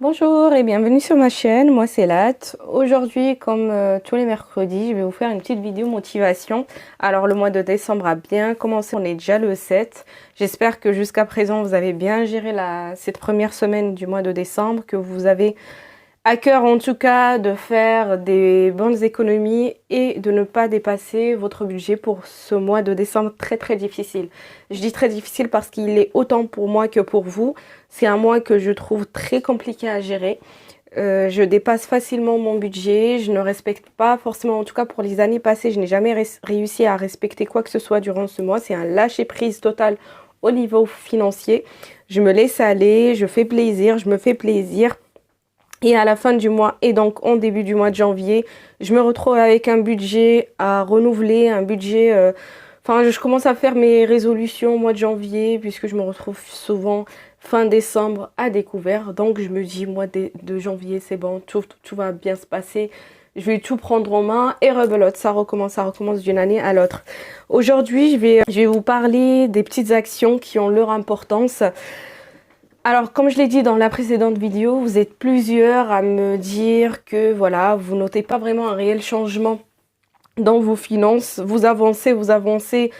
Bonjour et bienvenue sur ma chaîne, moi c'est Lat. Aujourd'hui, comme tous les mercredis, je vais vous faire une petite vidéo motivation. Alors le mois de décembre a bien commencé, on est déjà le 7. J'espère que jusqu'à présent vous avez bien géré cette première semaine du mois de décembre, que vous avez à cœur en tout cas de faire des bonnes économies et de ne pas dépasser votre budget pour ce mois de décembre très difficile. Je dis très difficile parce qu'il est autant pour moi que pour vous. C'est un mois que je trouve très compliqué à gérer. Je dépasse facilement mon budget, je ne respecte pas forcément, en tout cas pour les années passées, je n'ai jamais réussi à respecter quoi que ce soit durant ce mois. C'est un lâcher-prise total au niveau financier. Je me laisse aller, je fais plaisir, je me fais plaisir. Et à la fin du mois, et donc en début du mois de janvier, je me retrouve avec un budget à renouveler, un budget... Enfin, je commence à faire mes résolutions au mois de janvier, puisque je me retrouve souvent fin décembre à découvert. Donc je me dis, mois de janvier, c'est bon, tout va bien se passer. Je vais tout prendre en main et rebelote, ça recommence d'une année à l'autre. Aujourd'hui, je vais vous parler des petites actions qui ont leur importance. Alors, comme je l'ai dit dans la précédente vidéo, vous êtes plusieurs à me dire que voilà, vous notez pas vraiment un réel changement dans vos finances. Vous avancez.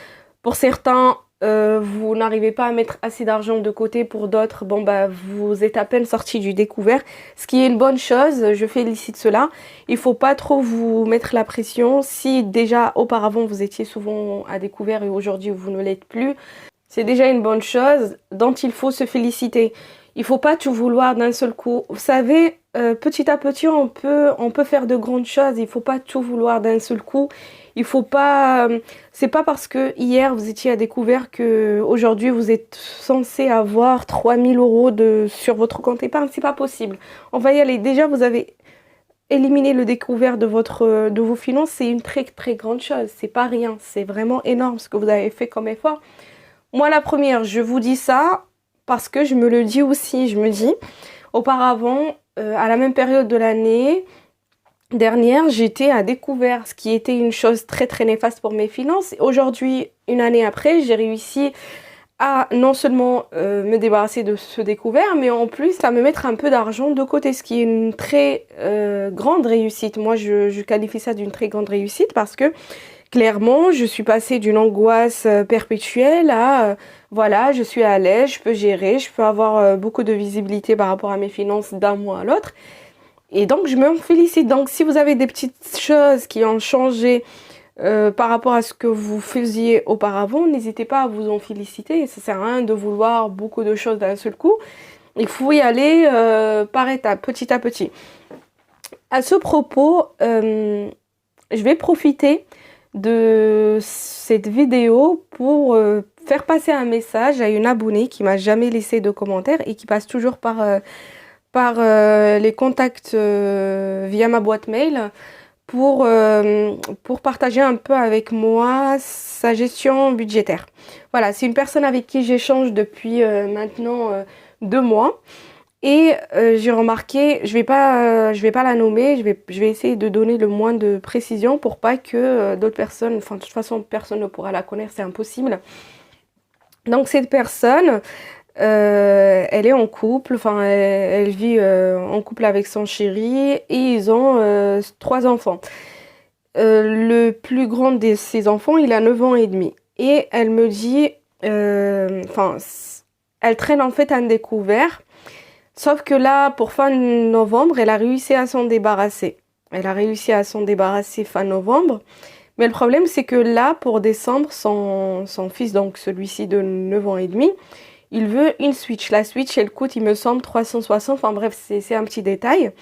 Pour certains, vous n'arrivez pas à mettre assez d'argent de côté. Pour d'autres, bon bah vous êtes à peine sorti du découvert, ce qui est une bonne chose. Je félicite cela. Il faut pas trop vous mettre la pression. Si déjà auparavant vous étiez souvent à découvert et aujourd'hui vous ne l'êtes plus, c'est déjà une bonne chose dont il faut se féliciter. Il faut pas tout vouloir d'un seul coup. Vous savez, petit à petit, on peut faire de grandes choses. Il faut pas tout vouloir d'un seul coup. Il faut pas... c'est pas parce que hier vous étiez à découvert que aujourd'hui vous êtes censé avoir 3000 euros sur votre compte épargne. C'est pas possible. On va y aller. Déjà, vous avez éliminé le découvert de vos finances. C'est une très grande chose. C'est pas rien. C'est vraiment énorme ce que vous avez fait comme effort. Moi, la première, je vous dis ça parce que je me le dis aussi. Je me dis, auparavant, à la même période de l'année dernière, j'étais à découvert, ce qui était une chose très néfaste pour mes finances. Aujourd'hui, une année après, j'ai réussi à non seulement me débarrasser de ce découvert, mais en plus à me mettre un peu d'argent de côté, ce qui est une très grande réussite. Moi, je qualifie ça d'une très grande réussite parce que clairement, je suis passée d'une angoisse perpétuelle à, voilà, je suis à l'aise, je peux gérer, je peux avoir beaucoup de visibilité par rapport à mes finances d'un mois à l'autre. Et donc, je me félicite. Donc, si vous avez des petites choses qui ont changé par rapport à ce que vous faisiez auparavant, n'hésitez pas à vous en féliciter. Ça sert à rien de vouloir beaucoup de choses d'un seul coup. Il faut y aller par étapes, petit à petit. À ce propos, je vais profiter de cette vidéo pour faire passer un message à une abonnée qui m'a jamais laissé de commentaire et qui passe toujours par les contacts via ma boîte mail pour partager un peu avec moi sa gestion budgétaire. Voilà, c'est une personne avec qui j'échange depuis maintenant 2 mois. Et j'ai remarqué, je vais pas la nommer, je vais essayer de donner le moins de précision pour pas que d'autres personnes, enfin de toute façon personne ne pourra la connaître, c'est impossible. Donc cette personne, elle est en couple, enfin elle vit en couple avec son chéri et ils ont 3 enfants. Le plus grand de ses enfants, il a 9 ans et demi. Et elle me dit, enfin, elle traîne en fait un découvert. Sauf que là, pour fin novembre, elle a réussi à s'en débarrasser. Elle a réussi à s'en débarrasser fin novembre. Mais le problème, c'est que là, pour décembre, son fils, donc celui-ci de 9 ans et demi, il veut une Switch. La Switch, elle coûte, il me semble, 360. Enfin bref, c'est un petit détail.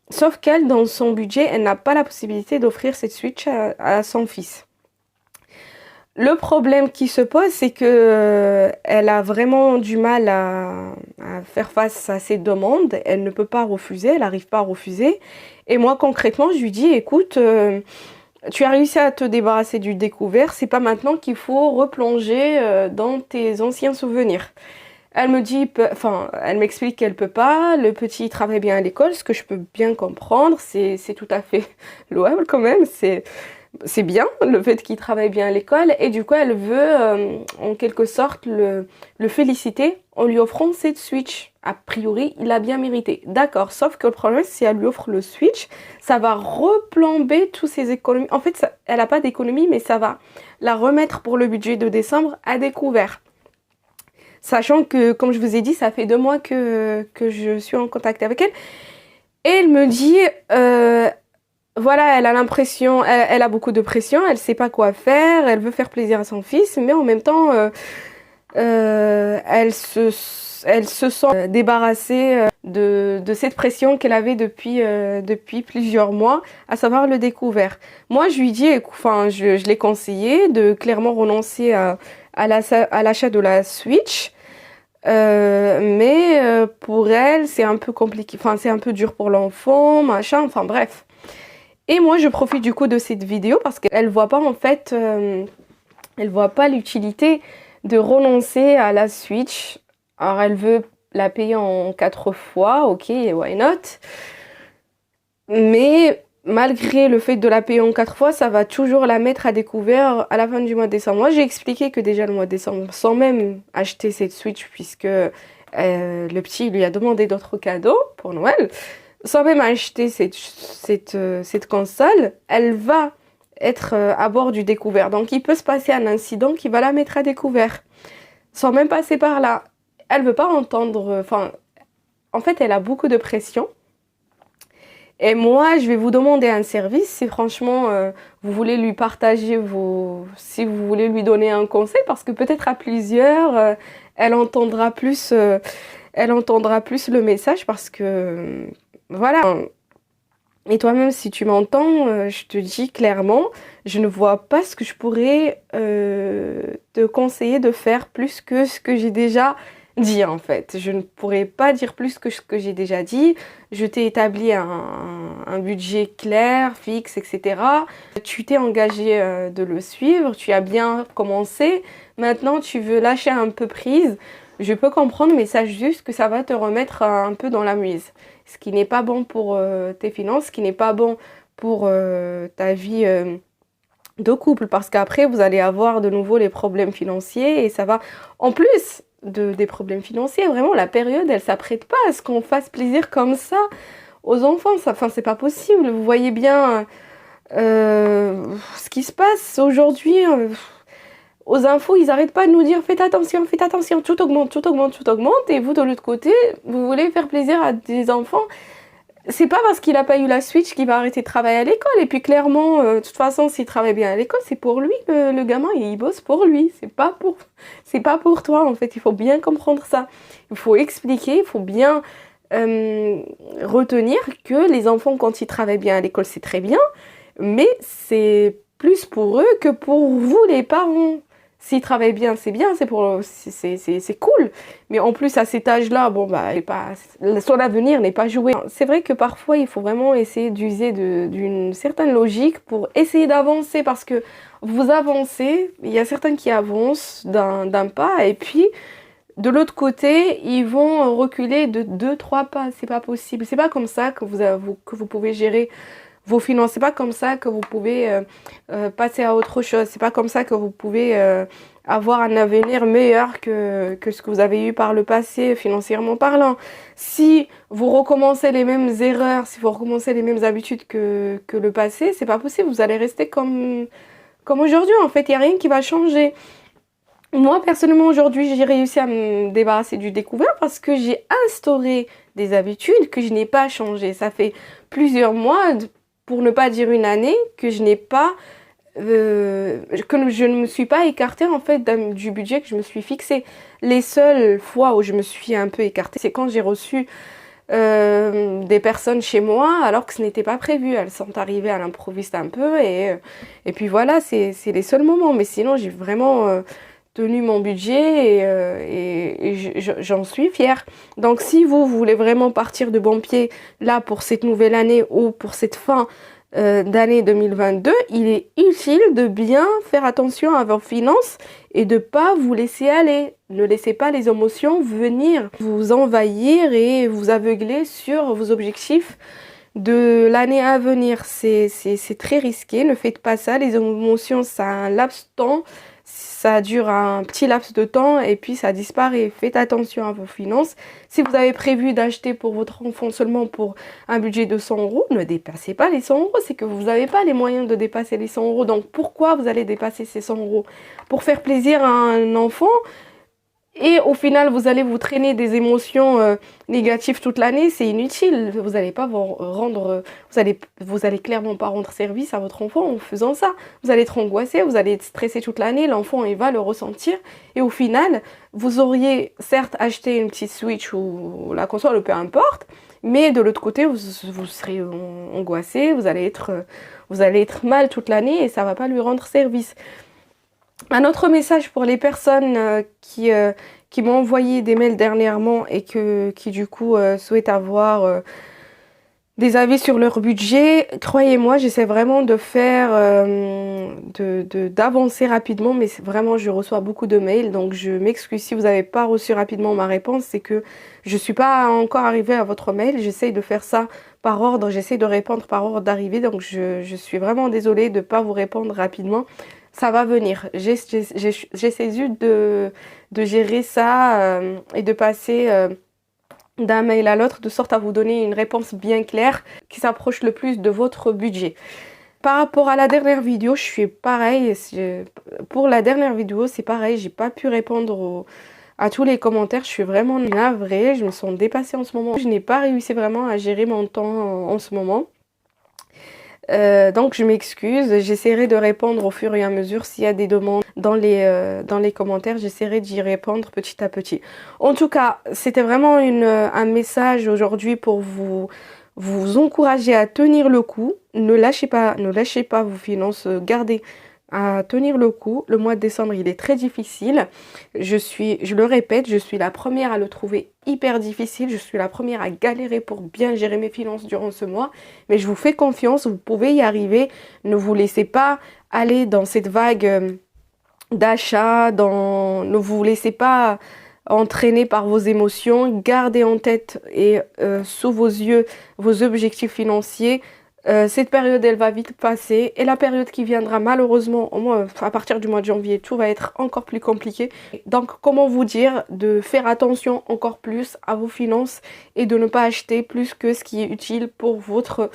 Sauf qu'elle, dans son budget, elle n'a pas la possibilité d'offrir cette Switch à son fils. Le problème qui se pose, c'est que elle a vraiment du mal à faire face à ces demandes. Elle ne peut pas refuser, elle n'arrive pas à refuser. Et moi, concrètement, je lui dis, écoute, tu as réussi à te débarrasser du découvert, c'est pas maintenant qu'il faut replonger dans tes anciens souvenirs. Elle me dit, enfin, elle m'explique qu'elle peut pas. Le petit travaille bien à l'école, ce que je peux bien comprendre. C'est tout à fait louable quand même. c'est bien, le fait qu'il travaille bien à l'école, et du coup elle veut en quelque sorte le féliciter en lui offrant cette Switch. A priori, il a bien mérité. D'accord, sauf que le problème, si elle lui offre le Switch, ça va replomber tous ses économies. En fait, elle n'a pas d'économie, mais ça va la remettre pour le budget de décembre à découvert. Sachant que, comme je vous ai dit, ça fait 2 mois que je suis en contact avec elle. Et elle me dit, voilà, elle a l'impression, elle a beaucoup de pression, elle sait pas quoi faire, elle veut faire plaisir à son fils, mais en même temps, elle se sent débarrassée de cette pression qu'elle avait depuis plusieurs mois, à savoir le découvert. Moi, je lui dis, enfin, je l'ai conseillé de clairement renoncer à l'achat de la Switch. Mais pour elle, c'est un peu compliqué, enfin, c'est un peu dur pour l'enfant, machin, enfin bref. Et moi, je profite du coup de cette vidéo parce qu'elle voit pas en fait, elle voit pas l'utilité de renoncer à la Switch. Alors, elle veut la payer en 4 fois, ok, why not? Mais malgré le fait de la payer en 4 fois, ça va toujours la mettre à découvert à la fin du mois de décembre. Moi, j'ai expliqué que déjà le mois de décembre, sans même acheter cette Switch, puisque le petit lui a demandé d'autres cadeaux pour Noël, sans même acheter cette console, elle va être à bord du découvert. Donc, il peut se passer un incident qui va la mettre à découvert, sans même passer par là. Elle veut pas entendre... Enfin, en fait, elle a beaucoup de pression. Et moi, je vais vous demander un service. Si franchement, vous voulez lui partager si vous voulez lui donner un conseil, parce que peut-être à plusieurs, elle entendra plus le message, parce que, voilà. Et toi-même, si tu m'entends, je te dis clairement, je ne vois pas ce que je pourrais te conseiller de faire plus que ce que j'ai déjà dit en fait. Je ne pourrais pas dire plus que ce que j'ai déjà dit. Je t'ai établi un budget clair, fixe, etc. Tu t'es engagé de le suivre, tu as bien commencé. Maintenant, tu veux lâcher un peu prise. Je peux comprendre, mais sache juste que ça va te remettre un peu dans la mise. Ce qui n'est pas bon pour tes finances, ce qui n'est pas bon pour ta vie de couple. Parce qu'après, vous allez avoir de nouveau les problèmes financiers et ça va... En plus des problèmes financiers, vraiment, la période, elle s'apprête pas à ce qu'on fasse plaisir comme ça aux enfants. Enfin, c'est pas possible. Vous voyez bien ce qui se passe aujourd'hui. Aux infos, ils n'arrêtent pas de nous dire faites attention, tout augmente, tout augmente, tout augmente. Et vous, de l'autre côté, vous voulez faire plaisir à des enfants. C'est pas parce qu'il n'a pas eu la Switch qu'il va arrêter de travailler à l'école. Et puis clairement, de toute façon, s'il travaille bien à l'école, c'est pour lui, le gamin, il bosse pour lui. C'est pas pour toi, en fait. Il faut bien comprendre ça. Il faut expliquer, il faut bien retenir que les enfants, quand ils travaillent bien à l'école, c'est très bien. Mais c'est plus pour eux que pour vous, les parents. S'il travaille bien, c'est bien, c'est cool. Mais en plus, à cet âge-là, bon, bah, son avenir n'est pas joué. C'est vrai que parfois, il faut vraiment essayer d'user d'une certaine logique pour essayer d'avancer. Parce que vous avancez, il y a certains qui avancent d'un pas, et puis, de l'autre côté, ils vont reculer de 2-3 pas. C'est pas possible. C'est pas comme ça que vous pouvez gérer vos finances. C'est pas comme ça que vous pouvez passer à autre chose. C'est pas comme ça que vous pouvez avoir un avenir meilleur que ce que vous avez eu par le passé, financièrement parlant. Si vous recommencez les mêmes erreurs, si vous recommencez les mêmes habitudes que le passé, c'est pas possible. Vous allez rester comme aujourd'hui. En fait, il n'y a rien qui va changer. Moi, personnellement, aujourd'hui, j'ai réussi à me débarrasser du découvert parce que j'ai instauré des habitudes que je n'ai pas changées. Ça fait plusieurs mois, pour ne pas dire une année, que je ne me suis pas écartée en fait du budget que je me suis fixé. Les seules fois où je me suis un peu écartée, c'est quand j'ai reçu des personnes chez moi alors que ce n'était pas prévu. Elles sont arrivées à l'improviste un peu et puis voilà, c'est les seuls moments. Mais sinon, j'ai vraiment tenu mon budget et j'en suis fière. Donc si vous voulez vraiment partir de bon pied là pour cette nouvelle année ou pour cette fin d'année 2022, il est utile de bien faire attention à vos finances et de pas vous laisser aller. Ne laissez pas les émotions venir vous envahir et vous aveugler sur vos objectifs de l'année à venir, c'est très risqué. Ne faites pas ça. Les émotions, ça a un laps de temps. Ça dure un petit laps de temps et puis ça disparaît. Faites attention à vos finances. Si vous avez prévu d'acheter pour votre enfant seulement pour un budget de 100 euros, ne dépassez pas les 100 euros. C'est que vous n'avez pas les moyens de dépasser les 100 euros. Donc pourquoi vous allez dépasser ces 100 euros? Pour faire plaisir à un enfant? Et au final, vous allez vous traîner des émotions négatives toute l'année, c'est inutile. Vous n'allez pas vous rendre, vous allez clairement pas rendre service à votre enfant en faisant ça. Vous allez être angoissé, vous allez être stressé toute l'année, l'enfant il va le ressentir. Et au final, vous auriez certes acheté une petite Switch ou la console, ou peu importe, mais de l'autre côté, vous serez angoissé, vous allez être mal toute l'année et ça va pas lui rendre service. Un autre message pour les personnes qui m'ont envoyé des mails dernièrement et qui du coup souhaitent avoir des avis sur leur budget. Croyez-moi, j'essaie vraiment de faire, d'avancer rapidement, mais vraiment je reçois beaucoup de mails, donc je m'excuse si vous n'avez pas reçu rapidement ma réponse, c'est que je suis pas encore arrivée à votre mail. J'essaie de faire ça par ordre, j'essaie de répondre par ordre d'arrivée, donc je suis vraiment désolée de ne pas vous répondre rapidement. Ça va venir. J'essaie juste de gérer ça et de passer d'un mail à l'autre de sorte à vous donner une réponse bien claire qui s'approche le plus de votre budget. Par rapport à la dernière vidéo, je suis pareil. Pour la dernière vidéo, c'est pareil. J'ai pas pu répondre à tous les commentaires. Je suis vraiment navrée. Je me sens dépassée en ce moment. Je n'ai pas réussi vraiment à gérer mon temps en ce moment. Donc je m'excuse, j'essaierai de répondre au fur et à mesure s'il y a des demandes dans les commentaires, j'essaierai d'y répondre petit à petit. En tout cas, c'était vraiment un message aujourd'hui pour vous encourager à tenir le coup. Ne lâchez pas vos finances, gardez à tenir le coup. Le mois de décembre, il est très difficile. Je le répète, je suis la première à le trouver hyper difficile. Je suis la première à galérer pour bien gérer mes finances durant ce mois. Mais je vous fais confiance, vous pouvez y arriver. Ne vous laissez pas aller dans cette vague d'achat. Ne vous laissez pas entraîner par vos émotions. Gardez en tête et sous vos yeux vos objectifs financiers. Cette période, elle va vite passer et la période qui viendra, malheureusement, au moins à partir du mois de janvier, tout va être encore plus compliqué. Donc, comment vous dire de faire attention encore plus à vos finances et de ne pas acheter plus que ce qui est utile pour votre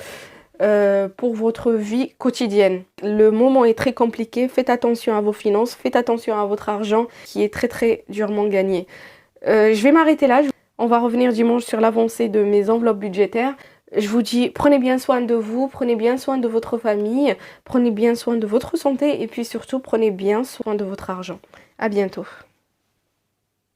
vie quotidienne. Le moment est très compliqué, faites attention à vos finances, faites attention à votre argent qui est très très durement gagné. Je vais m'arrêter là, on va revenir dimanche sur l'avancée de mes enveloppes budgétaires. Je vous dis, prenez bien soin de vous, prenez bien soin de votre famille, prenez bien soin de votre santé et puis surtout, prenez bien soin de votre argent. À bientôt.